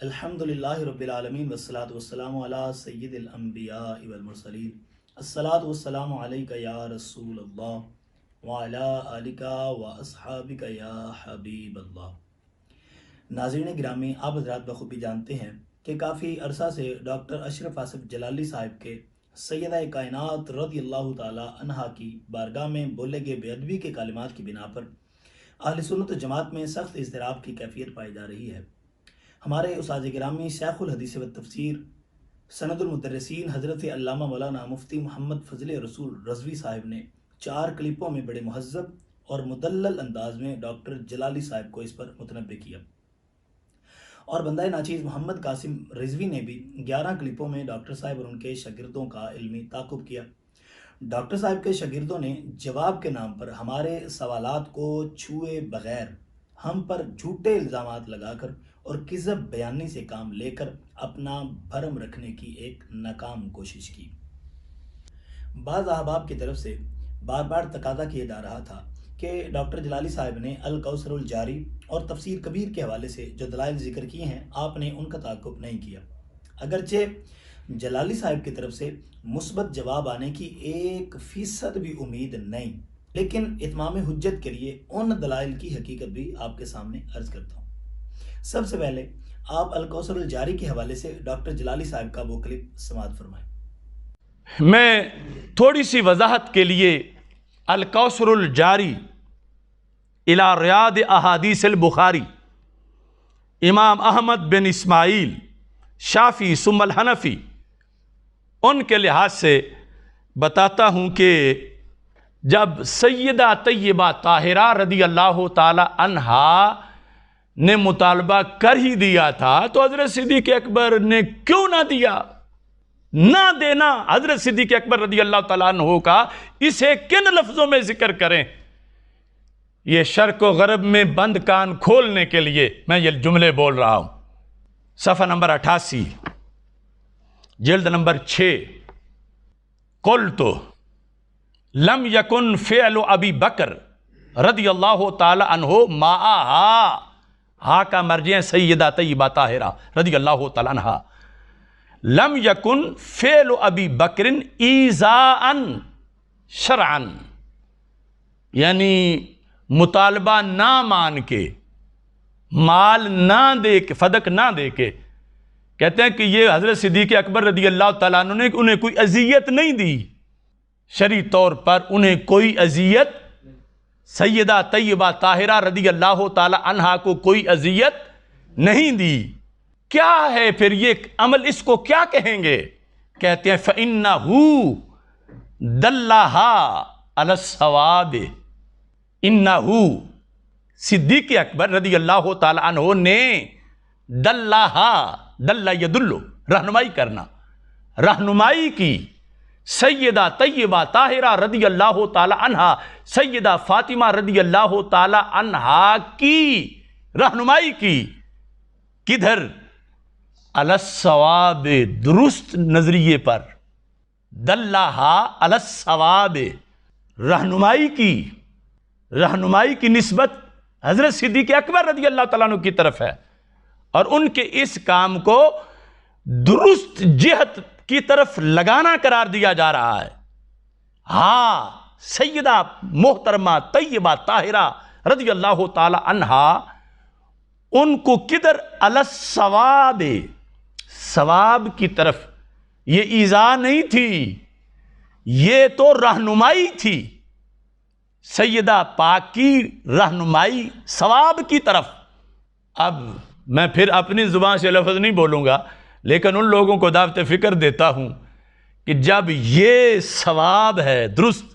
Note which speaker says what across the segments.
Speaker 1: الحمدللہ رب العالمین والصلاة والسلام علی سید الانبیاء والمرسلین الصلاة والسلام علیک یا رسول اللہ وعلی آلک واصحابک یا حبیب اللہ۔ ناظرین گرامی، آپ حضرات بخوبی جانتے ہیں کہ کافی عرصہ سے ڈاکٹر اشرف آصف جلالی صاحب کے سیدہ کائنات رضی اللہ تعالی عنہا کی بارگاہ میں بولے گئے بے ادبی کے کلمات کی بنا پر اہل سنت و جماعت میں سخت اضطراب کی کیفیت پائی جا رہی ہے۔ ہمارے استاد گرامی شیخ الحدیث و تفسیر سند المدرسین حضرت علامہ مولانا مفتی محمد فضل رسول رضوی صاحب نے 4 کلپوں میں بڑے مہذب اور مدلل انداز میں ڈاکٹر جلالی صاحب کو اس پر متنبہ کیا، اور بندہ ناچیز محمد قاسم رضوی نے بھی 11 کلپوں میں ڈاکٹر صاحب اور ان کے شاگردوں کا علمی تعاقب کیا۔ ڈاکٹر صاحب کے شاگردوں نے جواب کے نام پر ہمارے سوالات کو چھوئے بغیر ہم پر جھوٹے الزامات لگا کر اور کذب بیانی سے کام لے کر اپنا بھرم رکھنے کی ایک ناکام کوشش کی۔ بعض احباب کی طرف سے بار بار تقاضا کیا جا رہا تھا کہ ڈاکٹر جلالی صاحب نے الکوثر الجاری اور تفسیر کبیر کے حوالے سے جو دلائل ذکر کیے ہیں آپ نے ان کا تعاقب نہیں کیا، اگرچہ جلالی صاحب کی طرف سے مثبت جواب آنے کی 1% بھی امید نہیں، لیکن اتمام حجت کے لیے ان دلائل کی حقیقت بھی آپ کے سامنے عرض کرتا ہوں۔ سب سے پہلے آپ الکوثر الجاری کے حوالے سے ڈاکٹر جلالی صاحب کا وہ کلپ سماعت فرمائیں۔
Speaker 2: میں تھوڑی سی وضاحت کے لیے الکوثر الجاری الی ریاض احادیث البخاری امام احمد بن اسماعیل شافعی ثم الحنفی ان کے لحاظ سے بتاتا ہوں کہ جب سیدہ طیبہ طاہرہ رضی اللہ تعالی عنہا نے مطالبہ کر ہی دیا تھا تو حضرت صدیق اکبر نے کیوں نہ دیا؟ نہ دینا حضرت صدیق اکبر رضی اللہ تعالیٰ عنہ کا اسے کن لفظوں میں ذکر کریں؟ یہ شرق و غرب میں بند کان کھولنے کے لیے میں یہ جملے بول رہا ہوں۔ صفحہ نمبر 88 جلد نمبر 6 قلت لم یکن فعل ابی بکر رضی اللہ تعالی عنہ معہا، ہاں کا مرجع سیدہ طیبہ طاہرہ رضی اللہ تعالی عنہ، لم یکن فعل ابی بکر ایذاء شرعا، یعنی مطالبہ نہ مان کے، مال نہ دے کے، فدق نہ دے کے، کہتے ہیں کہ یہ حضرت صدیق اکبر رضی اللہ تعالیٰ عنہ نے انہیں کوئی اذیت نہیں دی، شرعی طور پر انہیں کوئی اذیت، سیدہ طیبہ طاہرہ رضی اللہ تعالی عنہا کو کوئی اذیت نہیں دی۔ کیا ہے پھر یہ عمل، اس کو کیا کہیں گے؟ کہتے ہیں فَإِنَّهُ دَلَّهَا عَلَى الصَّوَابِ، اِنَّهُ صدیق اکبر رضی اللہ تعالی عنہ نے دَلَّهَا، دَلَّ يَدُلُّ رہنمائی کرنا، رہنمائی کی سیدہ طیبہ طاہرہ رضی اللہ تعالی عنہا، سیدہ فاطمہ رضی اللہ تعالی عنہا کی رہنمائی کی، کدھر؟ علی الصواب، درست نظریے پر، دلہا علی الصواب، رہنمائی کی نسبت حضرت صدیق اکبر رضی اللہ تعالیٰ عنہ کی طرف ہے، اور ان کے اس کام کو درست جہت کی طرف لگانا قرار دیا جا رہا ہے۔ ہاں سیدہ محترمہ طیبہ طاہرہ رضی اللہ تعالی عنہا ان کو کدھر؟ علی الصواب، ثواب کی طرف۔ یہ ایذا نہیں تھی، یہ تو رہنمائی تھی، سیدہ پاک کی رہنمائی ثواب کی طرف۔ اب میں پھر اپنی زبان سے لفظ نہیں بولوں گا، لیکن ان لوگوں کو دعوت فکر دیتا ہوں کہ جب یہ ثواب ہے، درست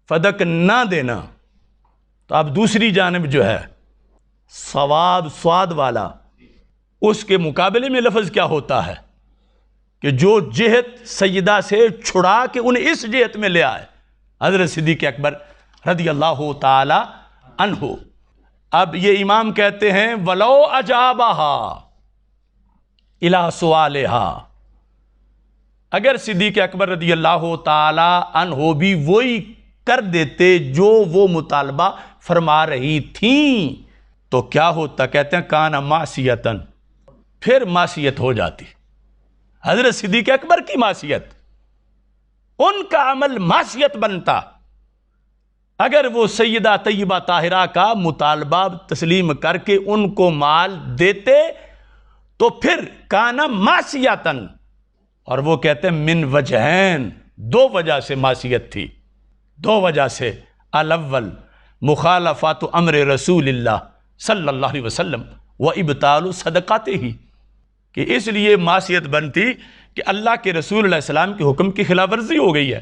Speaker 2: فدق نہ دینا، تو اب دوسری جانب جو ہے ثواب سواد والا، اس کے مقابلے میں لفظ کیا ہوتا ہے کہ جو جہت سیدہ سے چھڑا کے انہیں اس جہت میں لے آئے، حضرت صدیق اکبر رضی اللہ تعالی عنہ۔ اب یہ امام کہتے ہیں وَلَوْ أَجَابَهَا الى سوالہا، اگر صدیق اکبر رضی اللہ تعالی عنہ بھی وہی کر دیتے جو وہ مطالبہ فرما رہی تھیں تو کیا ہوتا؟ کہتے ہیں کان معصیتن، پھر معصیت ہو جاتی. حضرت صدیق اکبر کی معصیت، ان کا عمل معصیت بنتا اگر وہ سیدہ طیبہ طاہرہ کا مطالبہ تسلیم کر کے ان کو مال دیتے تو پھر کانا معصیتن. اور وہ کہتے ہیں من وجہین، دو وجہ سے معصیت تھی، دو وجہ سے. الاول مخالفات امر رسول اللہ صلی اللہ علیہ وسلم و ابطال صدقات ہی، کہ اس لیے معصیت بنتی کہ اللہ کے رسول علیہ السلام کے حکم کی خلاف ورزی ہو گئی ہے.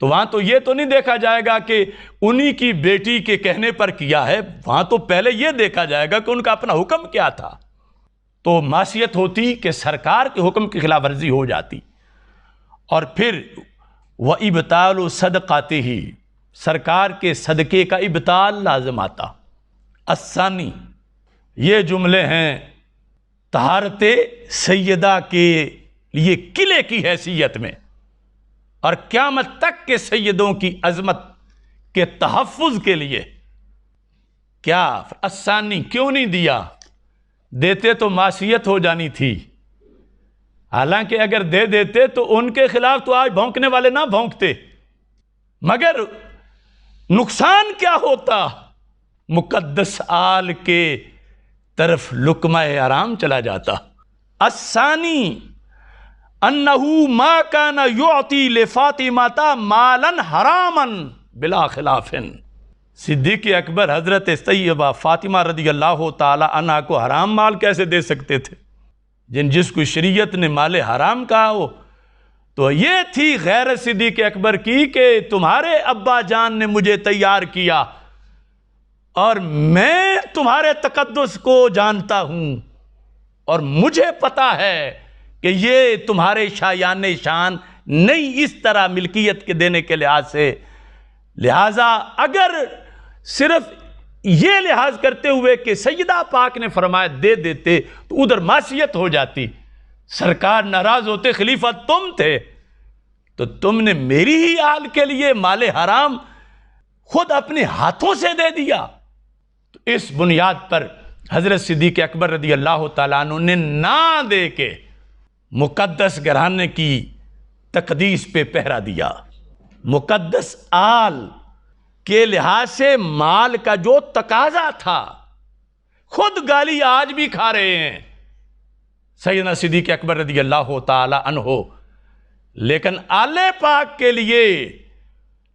Speaker 2: تو وہاں تو یہ تو نہیں دیکھا جائے گا کہ انہی کی بیٹی کے کہنے پر کیا ہے، وہاں تو پہلے یہ دیکھا جائے گا کہ ان کا اپنا حکم کیا تھا. تو معصیت ہوتی کہ سرکار کے حکم کی خلاف ورزی ہو جاتی. اور پھر وَإِبْطَالُ صَدْقَاتِهِ، سرکار کے صدقے کا ابطال لازم آتا. الثانی، یہ جملے ہیں طہارت سیدہ کے لیے قلعے کی حیثیت میں اور قیامت تک کے سیدوں کی عظمت کے تحفظ کے لیے. کیا الثانی کیوں نہیں دیا؟ دیتے تو معصیت ہو جانی تھی. حالانکہ اگر دے دیتے تو ان کے خلاف تو آج بھونکنے والے نہ بھونکتے، مگر نقصان کیا ہوتا؟ مقدس آل کے طرف لقمہ حرام چلا جاتا. الثانی انہو ما کان یعطی لفاطمہ مالا حراما بلا خلاف. صدیق اکبر حضرت طیبہ فاطمہ رضی اللہ تعالی عنہ کو حرام مال کیسے دے سکتے تھے؟ جس کو شریعت نے مال حرام کہا ہو. تو یہ تھی غیرت صدیق اکبر کی کہ تمہارے ابا جان نے مجھے تیار کیا اور میں تمہارے تقدس کو جانتا ہوں اور مجھے پتا ہے کہ یہ تمہارے شایان شان نہیں اس طرح ملکیت کے دینے کے لحاظ سے. لہٰذا اگر صرف یہ لحاظ کرتے ہوئے کہ سیدہ پاک نے فرمایا دے دیتے تو ادھر معصیت ہو جاتی، سرکار ناراض ہوتے، خلیفہ تم تھے تو تم نے میری ہی آل کے لیے مال حرام خود اپنے ہاتھوں سے دے دیا. تو اس بنیاد پر حضرت صدیق اکبر رضی اللہ تعالیٰ عنہ نے نہ دے کے مقدس گھرانے کی تقدیس پہ پہرا دیا. مقدس آل کے لحاظ سے مال کا جو تقاضا تھا خود گالی آج بھی کھا رہے ہیں سیدنا صدیق اکبر رضی اللہ تعالی عنہ، لیکن آل پاک کے لیے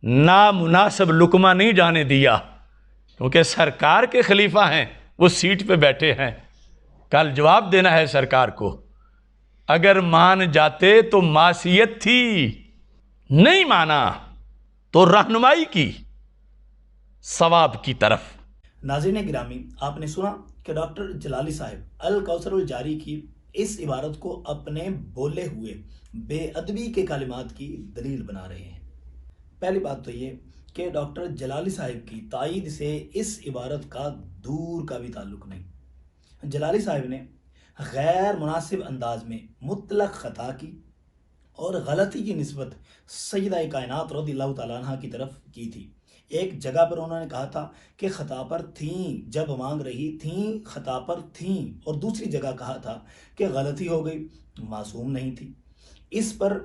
Speaker 2: نامناسب لقمہ نہیں جانے دیا کیونکہ سرکار کے خلیفہ ہیں، وہ سیٹ پہ بیٹھے ہیں، کل جواب دینا ہے سرکار کو. اگر مان جاتے تو معصیت تھی، نہیں مانا تو رہنمائی کی ثواب کی طرف.
Speaker 1: ناظرین گرامی، آپ نے سنا کہ ڈاکٹر جلالی صاحب الکوثر الجاری کی اس عبارت کو اپنے بولے ہوئے بے ادبی کے کلمات کی دلیل بنا رہے ہیں. پہلی بات تو یہ کہ ڈاکٹر جلالی صاحب کی تائید سے اس عبارت کا دور کا بھی تعلق نہیں. جلالی صاحب نے غیر مناسب انداز میں مطلق خطا کی اور غلطی کی نسبت سیدہ کائنات رضی اللہ تعالیٰ عنہ کی طرف کی تھی. ایک جگہ پر انہوں نے کہا تھا کہ خطا پر تھیں، جب مانگ رہی تھیں خطا پر تھیں، اور دوسری جگہ کہا تھا کہ غلطی ہو گئی، معصوم نہیں تھی. اس پر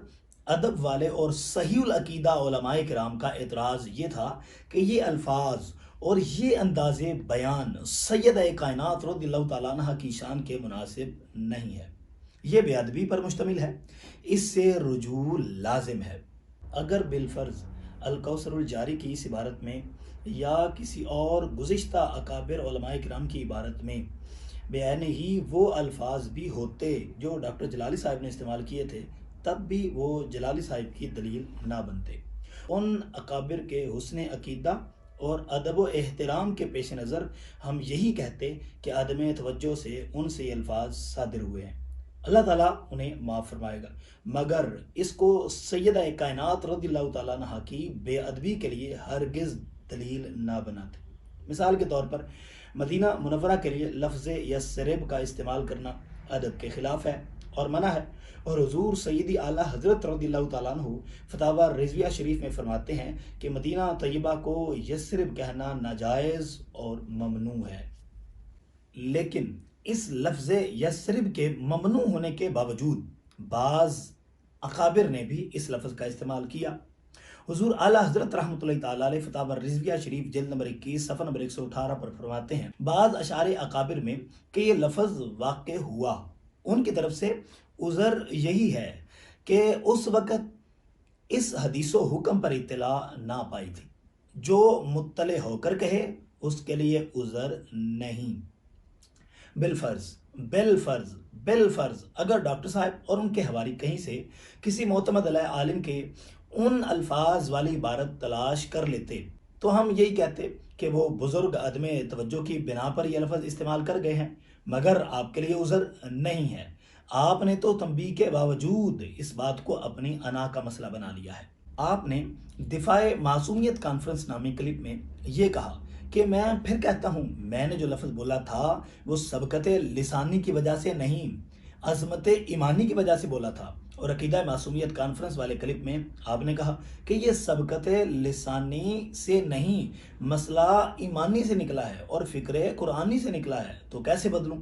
Speaker 1: ادب والے اور صحیح العقیدہ علماء کرام کا اعتراض یہ تھا کہ یہ الفاظ اور یہ انداز بیان سیدہ کائنات رضی اللہ تعالیٰ عنہ کی شان کے مناسب نہیں ہے، یہ بے ادبی پر مشتمل ہے، اس سے رجوع لازم ہے. اگر بالفرض الکوثر الجاری کی اس عبارت میں یا کسی اور گزشتہ اکابر علماء کرام کی عبارت میں بیان ہی وہ الفاظ بھی ہوتے جو ڈاکٹر جلالی صاحب نے استعمال کیے تھے، تب بھی وہ جلالی صاحب کی دلیل نہ بنتے. ان اکابر کے حسن عقیدہ اور ادب و احترام کے پیش نظر ہم یہی کہتے کہ عدم توجہ سے ان سے یہ الفاظ صادر ہوئے ہیں. اللہ تعالیٰ انہیں معاف فرمائے گا، مگر اس کو سیدہ کائنات رضی اللہ تعالیٰ عنہ کی بے ادبی کے لیے ہرگز دلیل نہ بناتے. مثال کے طور پر مدینہ منورہ کے لیے لفظ یثرب کا استعمال کرنا ادب کے خلاف ہے اور منع ہے، اور حضور سیدی اعلیٰ حضرت رضی اللہ تعالیٰ عنہ فتاوی رضویہ شریف میں فرماتے ہیں کہ مدینہ طیبہ کو یثرب کہنا ناجائز اور ممنوع ہے. لیکن اس لفظ یسرب کے ممنوع ہونے کے باوجود بعض اکابر نے بھی اس لفظ کا استعمال کیا۔ حضور اعلیٰ حضرت رحمۃ اللہ تعالیٰ علیہ فتاوی الرضویہ شریف جلد نمبر 21 صفحہ نمبر 118 پر فرماتے ہیں، بعض اشعار اکابر میں کہ یہ لفظ واقع ہوا، ان کی طرف سے عذر یہی ہے کہ اس وقت اس حدیث و حکم پر اطلاع نہ پائی تھی۔ جو مطلع ہو کر کہے اس کے لیے عذر نہیں۔ بالفرض اگر ڈاکٹر صاحب اور ان کے حوالی کہیں سے کسی معتمد علیہ عالم کے ان الفاظ والی عبارت تلاش کر لیتے تو ہم یہی کہتے کہ وہ بزرگ عدم توجہ کی بنا پر یہ لفظ استعمال کر گئے ہیں، مگر آپ کے لیے عذر نہیں ہے۔ آپ نے تو تنبیہ کے باوجود اس بات کو اپنی انا کا مسئلہ بنا لیا ہے۔ آپ نے دفاع معصومیت کانفرنس نامی کلپ میں یہ کہا کہ میں پھر کہتا ہوں، میں نے جو لفظ بولا تھا وہ سبقت لسانی کی وجہ سے نہیں، عظمت ایمانی کی وجہ سے بولا تھا۔ اور عقیدہ معصومیت کانفرنس والے کلپ میں آپ نے کہا کہ یہ سبقت لسانی سے نہیں، مسئلہ ایمانی سے نکلا ہے اور فکر قرآنی سے نکلا ہے، تو کیسے بدلوں؟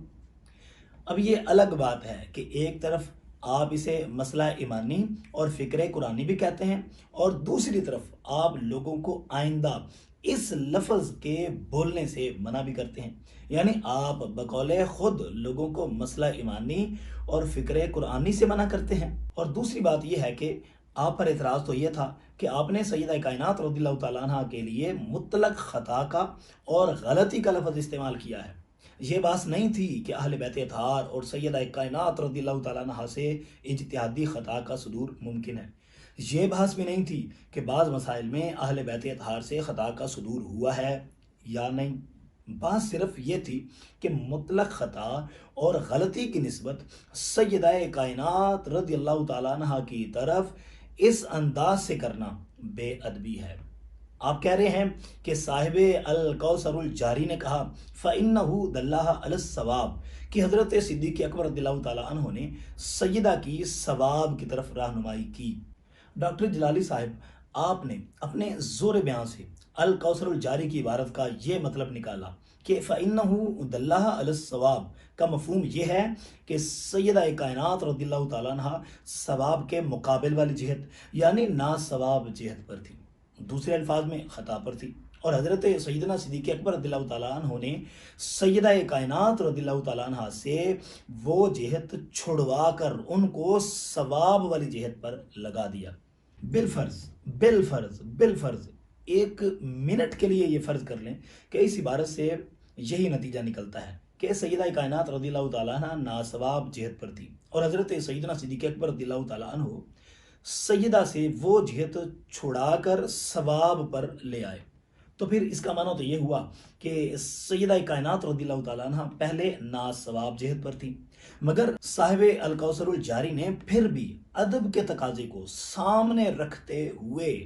Speaker 1: اب یہ الگ بات ہے کہ ایک طرف آپ اسے مسئلہ ایمانی اور فکر قرآنی بھی کہتے ہیں، اور دوسری طرف آپ لوگوں کو آئندہ اس لفظ کے بولنے سے منع بھی کرتے ہیں، یعنی آپ بقول خود لوگوں کو مسئلہ ایمانی اور فکر قرآنی سے منع کرتے ہیں۔ اور دوسری بات یہ ہے کہ آپ پر اعتراض تو یہ تھا کہ آپ نے سیدہ کائنات رضی اللہ تعالیٰ عنہ کے لیے مطلق خطا کا اور غلطی کا لفظ استعمال کیا ہے۔ یہ بات نہیں تھی کہ اہل بیت اطہار اور سیدہ کائنات رضی اللہ تعالیٰ عنہ سے اجتہادی خطا کا صدور ممکن ہے۔ یہ بحث بھی نہیں تھی کہ بعض مسائل میں اہل بیت اطہار سے خطا کا صدور ہوا ہے یا نہیں۔ بات صرف یہ تھی کہ مطلق خطا اور غلطی کی نسبت سیدہ کائنات رضی اللہ تعالیٰ عنہ کی طرف اس انداز سے کرنا بے ادبی ہے۔ آپ کہہ رہے ہیں کہ صاحب الکوثر الجاری نے کہا فَإِنَّهُ دَلَّهَ عَلَى الصَّوَابِ کہ حضرت صدیق اکبر رضی اللہ تعالیٰ عنہ نے سیدہ کی صواب کی طرف رہنمائی کی۔ ڈاکٹر جلالی صاحب آپ نے اپنے زور بیان سے الکوثر الجاری کی عبارت کا یہ مطلب نکالا کہ فَإِنَّهُ دَلَّهَ عَلَى الصَّوَابِ کا مفہوم یہ ہے کہ سیدہ کائنات رضی اللہ تعالیٰ عنہ ثواب کے مقابل والی جہت یعنی ناثواب جہت پر تھی، دوسرے الفاظ میں خطا پر تھی، اور حضرت سیدنا صدیق اکبر رضی اللہ تعالیٰ عنہ نے سیدہ کائنات رضی اللہ تعالیٰ عنہ سے وہ جہت چھڑوا کر ان کو ثواب والی جہت پر لگا دیا۔ بالفرض ایک منٹ کے لیے یہ فرض کر لیں کہ اس عبارت سے یہی نتیجہ نکلتا ہے کہ سیدہ کائنات رضی اللہ تعالیٰ عنہ ناثواب جہت پر تھی اور حضرت سیدنا صدیق اکبر رضی اللہ تعالیٰ عنہ سیدہ سے وہ جہت چھڑا کر ثواب پر لے آئے، تو پھر اس کا معنی تو یہ ہوا کہ سیدہ کائنات رضی اللہ تعالیٰ عنہ پہلے ناثواب جہت پر تھی، مگر صاحب الکوثر الجاری نے پھر بھی ادب کے تقاضے کو سامنے رکھتے ہوئے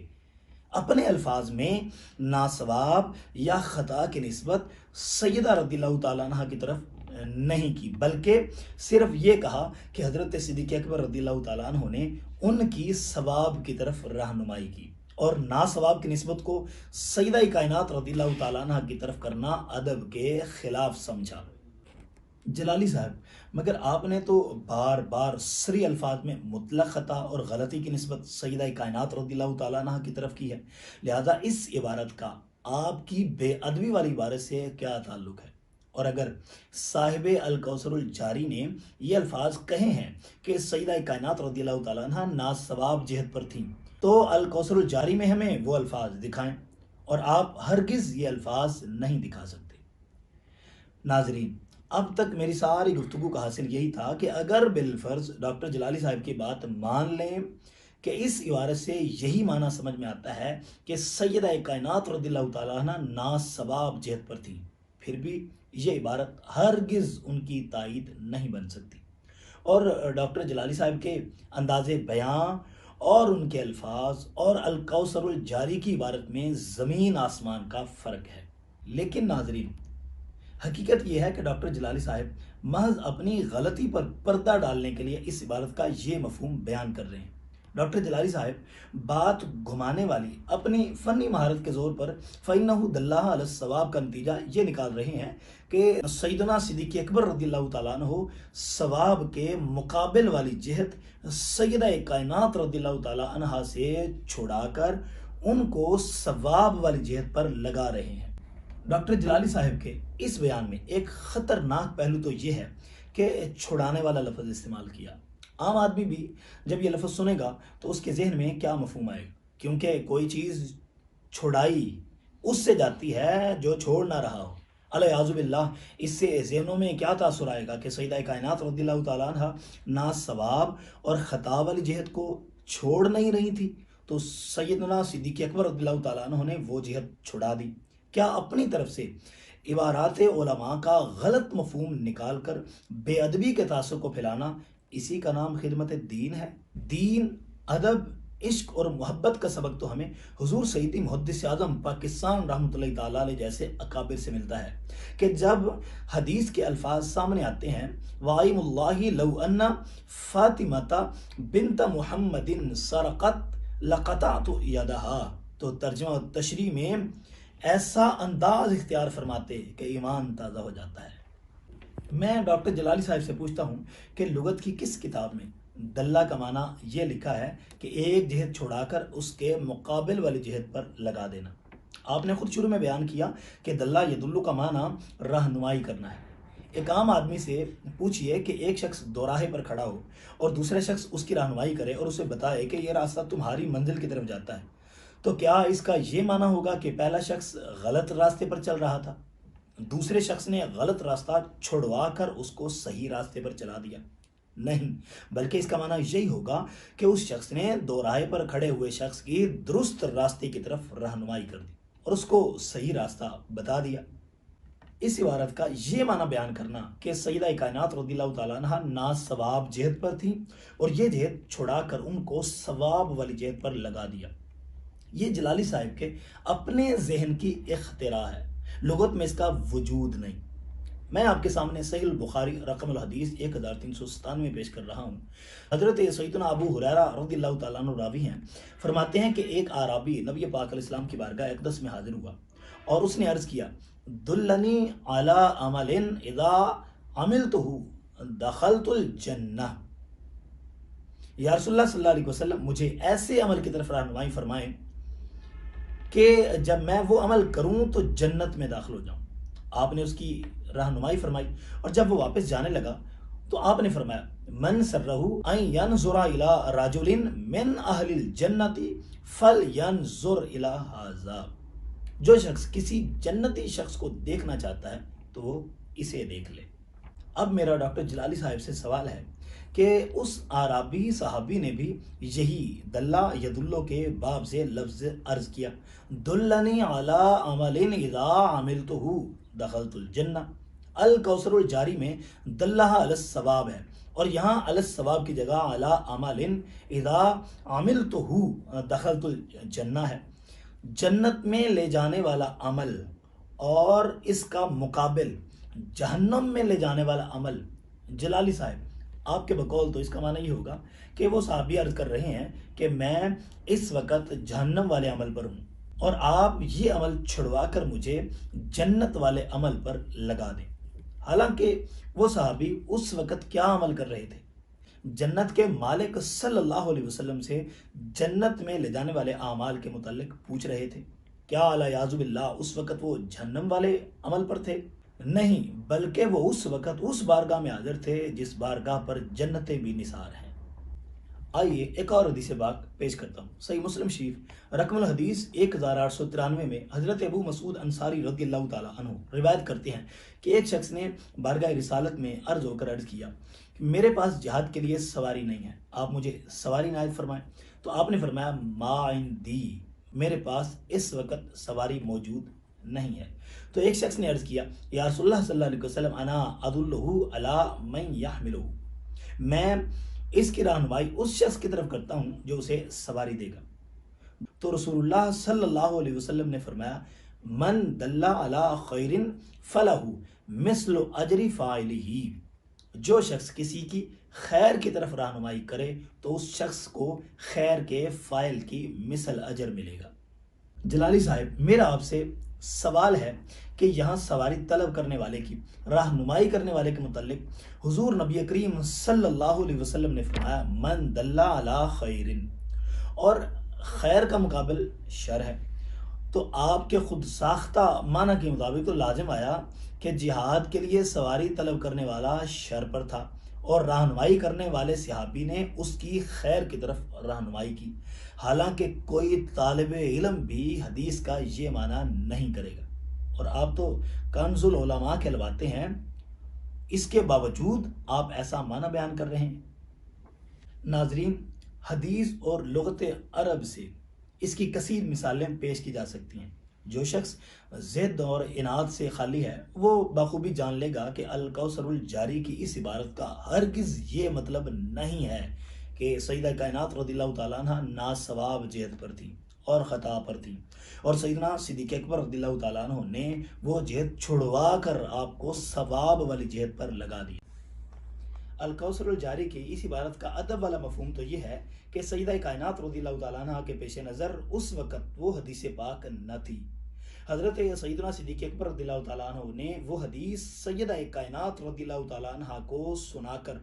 Speaker 1: اپنے الفاظ میں ناثواب یا خطا کی نسبت سیدہ رضی اللہ تعالیٰ عنہ کی طرف نہیں کی، بلکہ صرف یہ کہا کہ حضرت صدیق اکبر رضی اللہ تعالیٰ عنہ نے ان کی ثواب کی طرف رہنمائی کی، اور ناثواب کی نسبت کو سیدہ کائنات رضی اللہ تعالیٰ عنہ کی طرف کرنا ادب کے خلاف سمجھا۔ جلالی صاحب مگر آپ نے تو بار بار سری الفاظ میں مطلق خطا اور غلطی کی نسبت سیدہ کائنات رضی اللہ تعالیٰ عنہ کی طرف کی ہے، لہذا اس عبارت کا آپ کی بے ادبی والی عبارت سے کیا تعلق ہے؟ اور اگر صاحب الکوثر الجاری نے یہ الفاظ کہے ہیں کہ سیدہ کائنات رضی اللہ تعالیٰ عنہ ناثواب جہت پر تھیں، تو الکوثر الجاری میں ہمیں وہ الفاظ دکھائیں، اور آپ ہرگز یہ الفاظ نہیں دکھا سکتے۔ ناظرین، اب تک میری ساری گفتگو کا حاصل یہی تھا کہ اگر بالفرض ڈاکٹر جلالی صاحب کی بات مان لیں کہ اس عبارت سے یہی معنی سمجھ میں آتا ہے کہ سیدہ کائنات رضی اللہ تعالیٰ عنہ ناثواب جہت پر تھی، پھر بھی یہ عبارت ہرگز ان کی تائید نہیں بن سکتی، اور ڈاکٹر جلالی صاحب کے انداز بیان اور ان کے الفاظ اور الکوثر الجاری کی عبارت میں زمین آسمان کا فرق ہے۔ لیکن ناظرین، حقیقت یہ ہے کہ ڈاکٹر جلالی صاحب محض اپنی غلطی پر پردہ ڈالنے کے لیے اس عبارت کا یہ مفہوم بیان کر رہے ہیں۔ ڈاکٹر جلالی صاحب بات گھمانے والی اپنی فنی مہارت کے زور پر فَإِنَّهُ دَلَّهَ عَلَى الصَّوَابِ کا نتیجہ یہ نکال رہے ہیں کہ سیدنا صدیق اکبر رضی اللہ تعالیٰ عنہ ثواب کے مقابل والی جہت سیدہ کائنات رضی اللہ تعالیٰ عنہ سے چھڑا کر ان کو ثواب والی جہت پر لگا رہے ہیں۔ ڈاکٹر جلالی صاحب کے اس بیان میں ایک خطرناک پہلو تو یہ ہے کہ چھڑانے والا لفظ استعمال کیا۔ عام آدمی بھی جب یہ لفظ سنے گا تو اس کے ذہن میں کیا مفہوم آئے گا، کیونکہ کوئی چیز چھڑائی اس سے جاتی ہے جو چھوڑ نہ رہا ہو۔ الیاذ باللہ، اس سے ذہنوں میں کیا تاثر آئے گا کہ سیدہ کائنات رضی اللہ تعالیٰ عنہ نہ ثواب اور خطا والی جہت کو چھوڑ نہیں رہی تھی تو سیدنا صدیق اکبر رضی اللہ تعالیٰ عنہ نے وہ جہت چھڑا دی۔ کیا اپنی طرف سے عبارات علماء کا غلط مفہوم نکال کر بے ادبی کے تاثر کو پھیلانا اسی کا نام خدمت دین ہے؟ دین، ادب، عشق اور محبت کا سبق تو ہمیں حضور سیدی محدث اعظم پاکستان رحمۃ اللہ تعالیٰ علیہ جیسے اکابر سے ملتا ہے کہ جب حدیث کے الفاظ سامنے آتے ہیں وَأَيْمُ اللَّهِ لَوْ أَنَّ فَاطِمَةَ بِنْتَ مُحَمَّدٍ سَرَقَتْ لَقَطَعْتُ يَدَهَا، تو ترجمہ و تشریح میں ایسا انداز اختیار فرماتے کہ ایمان تازہ ہو جاتا ہے۔ میں ڈاکٹر جلالی صاحب سے پوچھتا ہوں کہ لغت کی کس کتاب میں دلہ کا معنی یہ لکھا ہے کہ ایک جہت چھوڑا کر اس کے مقابل والی جہت پر لگا دینا؟ آپ نے خود شروع میں بیان کیا کہ دلہ یدلو کا معنی رہنمائی کرنا ہے۔ ایک عام آدمی سے پوچھئے کہ ایک شخص دوراہے پر کھڑا ہو اور دوسرے شخص اس کی رہنمائی کرے اور اسے بتائے کہ یہ راستہ تمہاری منزل کی طرف جاتا ہے، تو کیا اس کا یہ معنی ہوگا کہ پہلا شخص غلط راستے پر چل رہا تھا، دوسرے شخص نے غلط راستہ چھڑوا کر اس کو صحیح راستے پر چلا دیا؟ نہیں، بلکہ اس کا معنی یہی ہوگا کہ اس شخص نے دو راہے پر کھڑے ہوئے شخص کی درست راستے کی طرف رہنمائی کر دی اور اس کو صحیح راستہ بتا دیا۔ اس عبارت کا یہ معنی بیان کرنا کہ سیدہ کائنات رضی اللہ تعالیٰ عنہ نا ثواب جہت پر تھی اور یہ جہت چھڑا کر ان کو ثواب والی جہت پر لگا دیا، یہ جلالی صاحب کے اپنے ذہن کی اختراع ہے، لغت میں اس کا وجود نہیں۔ میں آپ کے سامنے صحیح البخاری رقم الحدیث 1397 پیش کر رہا ہوں۔ حضرت سیدنا ابو ہریرہ رضی اللہ تعالیٰ عنہ راوی ہیں، فرماتے ہیں کہ ایک اعرابی نبی پاک علیہ السلام کی بارگاہ اقدس میں حاضر ہوا اور اس نے عرض کیا دلنی علی عمل اذا عملتہ دخلت الجنہ، یا رسول اللہ صلی اللہ علیہ وسلم مجھے ایسے عمل کی طرف رہنمائی فرمائیں کہ جب میں وہ عمل کروں تو جنت میں داخل ہو جاؤں۔ آپ نے اس کی رہنمائی فرمائی اور جب وہ واپس جانے لگا تو آپ نے فرمایا من سرہ ان ینظر الی رجل من اہل الجنت فلینظر الی ھذا، جو شخص کسی جنتی شخص کو دیکھنا چاہتا ہے تو وہ اسے دیکھ لے۔ اب میرا ڈاکٹر جلالی صاحب سے سوال ہے کہ اس اعرابی صحابی نے بھی یہی دلہ یدلو کے باب سے لفظ عرض کیا، دلنی علی عمل اذا عملتہ دخلت الجنہ۔ الکوثر الجاری میں دلہ علی الثواب ہے اور یہاں علی الثواب کی جگہ علی عمل اذا عملتہ دخلت الجنہ ہے۔ جنت میں لے جانے والا عمل اور اس کا مقابل جہنم میں لے جانے والا عمل، جلالی صاحب آپ کے بقول تو اس کا معنی یہ ہوگا کہ وہ صحابی عرض کر رہے ہیں کہ میں اس وقت جہنم والے عمل پر ہوں اور آپ یہ عمل چھڑوا کر مجھے جنت والے عمل پر لگا دیں۔ حالانکہ وہ صحابی اس وقت کیا عمل کر رہے تھے؟ جنت کے مالک صلی اللہ علیہ وسلم سے جنت میں لے جانے والے اعمال کے متعلق پوچھ رہے تھے۔ کیا الیاذ باللہ اس وقت وہ جہنم والے عمل پر تھے؟ نہیں، بلکہ وہ اس وقت اس بارگاہ میں حاضر تھے جس بارگاہ پر جنتیں بھی نثار ہیں۔ آئیے ایک اور حدیث پاک پیش کرتا ہوں۔ صحیح مسلم شریف رقم الحدیث 1893 میں حضرت ابو مسعود انصاری رضی اللہ تعالیٰ عنہ روایت کرتے ہیں کہ ایک شخص نے بارگاہ رسالت میں عرض ہو کر عرض کیا کہ میرے پاس جہاد کے لیے سواری نہیں ہے، آپ مجھے سواری عنایت فرمائیں۔ تو آپ نے فرمایا ما عندی، میرے پاس اس وقت سواری موجود نہیں ہے۔ تو ایک شخص نے عرض کیا یا رسول اللہ صلی اللہ علیہ وسلم انا ادلہ علی من یحملہ، میں اس کی رہنمائی اس شخص کی طرف کرتا ہوں جو اسے سواری دے گا۔ تو رسول اللہ صلی اللہ علیہ وسلم نے فرمایا من دل علی خیر فلہ مثل اجر فاعلہ، جو شخص کسی کی خیر کی طرف رہنمائی کرے تو اس شخص کو خیر کے فاعل کی مثل اجر ملے گا۔ جلالی صاحب، میرا آپ سے سوال ہے کہ یہاں سواری طلب کرنے والے کی رہنمائی کرنے والے کے متعلق حضور نبی کریم صلی اللہ علیہ وسلم نے فرمایا من دل علی خیر، اور خیر کا مقابل شر ہے، تو آپ کے خود ساختہ معنی کے مطابق تو لازم آیا کہ جہاد کے لیے سواری طلب کرنے والا شر پر تھا اور رہنمائی کرنے والے صحابی نے اس کی خیر کی طرف رہنمائی کی، حالانکہ کوئی طالب علم بھی حدیث کا یہ معنی نہیں کرے گا، اور آپ تو کنز العلماء کہلواتے ہیں، اس کے باوجود آپ ایسا معنی بیان کر رہے ہیں۔ ناظرین، حدیث اور لغت عرب سے اس کی کثیر مثالیں پیش کی جا سکتی ہیں۔ جو شخص ضد اور اناد سے خالی ہے وہ بخوبی جان لے گا کہ الکوثر الجاری کی اس عبارت کا ہرگز یہ مطلب نہیں ہے کہ سیدہ کائنات رضی اللہ تعالیٰ عنہ ناصواب جہت پر تھی اور خطا پر تھی، اور سیدنا صدیق اکبر رضی اللہ تعالیٰ عنہ نے وہ جہت چھڑوا کر آپ کو ثواب والی جہت پر لگا دی۔ الکوثر الجاری کی اس عبارت کا ادب والا مفہوم تو یہ ہے کہ سیدہ کائنات رضی اللہ تعالیٰ عنہ کے پیش نظر اس وقت وہ حدیث پاک نہ تھی۔ حضرت سیدنا صدیق اکبر رضی اللہ تعالیٰ عنہ نے وہ حدیث سیدہ کائنات رضی اللہ تعالیٰ عنہ کو سنا کر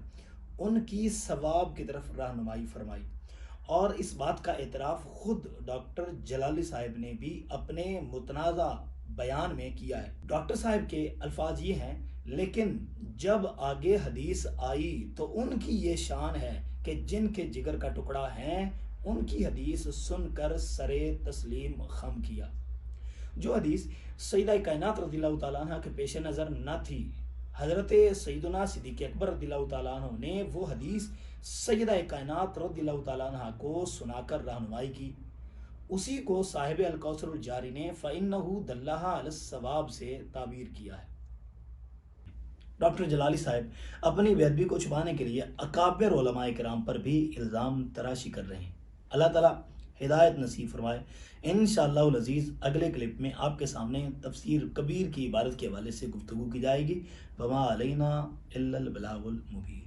Speaker 1: ان کی ثواب کی طرف رہنمائی فرمائی، اور اس بات کا اعتراف خود ڈاکٹر جلالی صاحب نے بھی اپنے متنازع بیان میں کیا ہے۔ ڈاکٹر صاحب کے الفاظ یہ ہیں، لیکن جب آگے حدیث آئی تو ان کی یہ شان ہے کہ جن کے جگر کا ٹکڑا ہیں ان کی حدیث سن کر سرے تسلیم خم کیا۔ جو حدیث سیدہ کائنات رضی اللہ تعالیٰ عنہ کے پیش نظر نہ تھی، حضرت سیدنا صدیق اکبر رضی اللہ تعالیٰ عنہ نے وہ حدیث سیدہ کائنات رضی اللہ تعالیٰ عنہ کو سنا کر رہنمائی کی، اسی کو صاحب الکوثر الجاری نے فَإِنَّهُ دَلَّهَا عَلَى الصَّوَابِ سے تعبیر کیا ہے۔ ڈاکٹر جلالی صاحب اپنی بے ادبی کو چھپانے کے لیے اکابر علماء کرام پر بھی الزام تراشی کر رہے ہیں۔ اللہ تعالیٰ ہدایت نصیب فرمائے۔ انشاءاللہ العزیز اگلے کلپ میں آپ کے سامنے تفسیر کبیر کی عبارت کے حوالے سے گفتگو کی جائے گی۔ وما علینا الا البلاغ المبین۔